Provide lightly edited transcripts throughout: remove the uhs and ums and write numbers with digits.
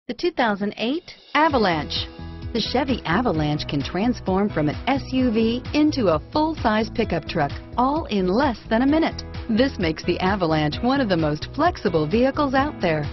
The 2008 Avalanche. The Chevy Avalanche can transform from an SUV into a full-size pickup truck, all in less than a minute. This makes the Avalanche one of the most flexible vehicles out there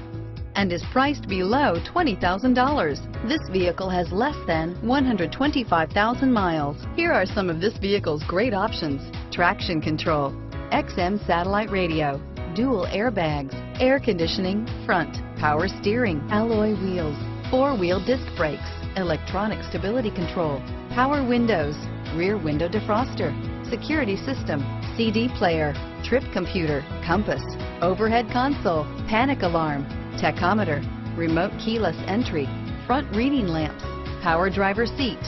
and is priced below $20,000. This vehicle has less than 125,000 miles. Here are some of this vehicle's great options: traction control, XM satellite radio, dual airbags, air conditioning, front, power steering, alloy wheels, four-wheel disc brakes, electronic stability control, power windows, rear window defroster, security system, CD player, trip computer, compass, overhead console, panic alarm, tachometer, remote keyless entry, front reading lamps, power driver seat.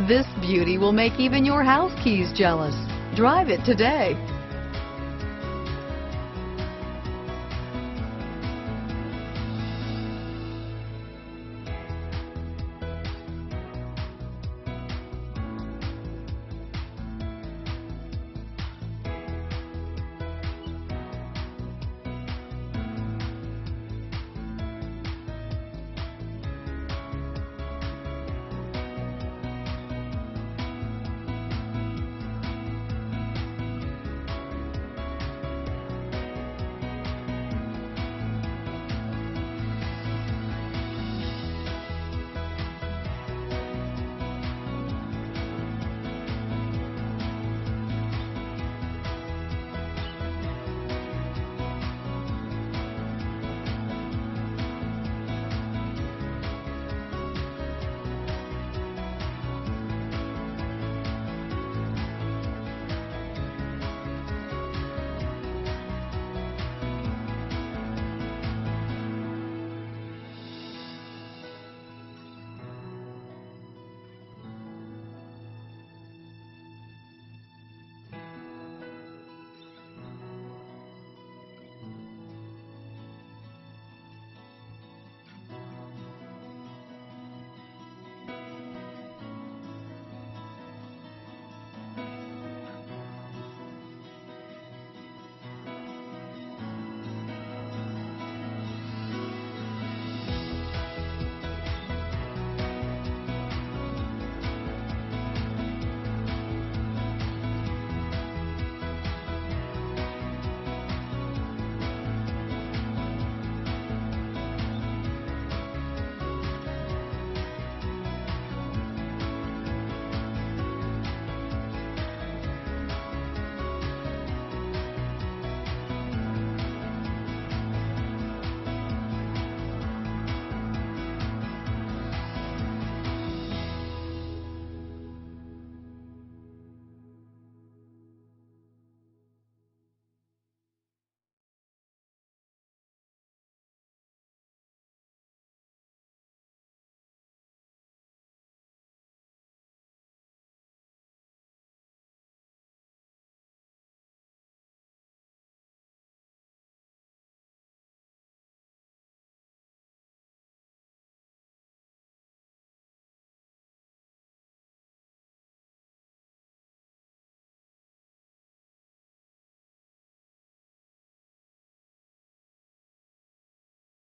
This beauty will make even your house keys jealous. Drive it today.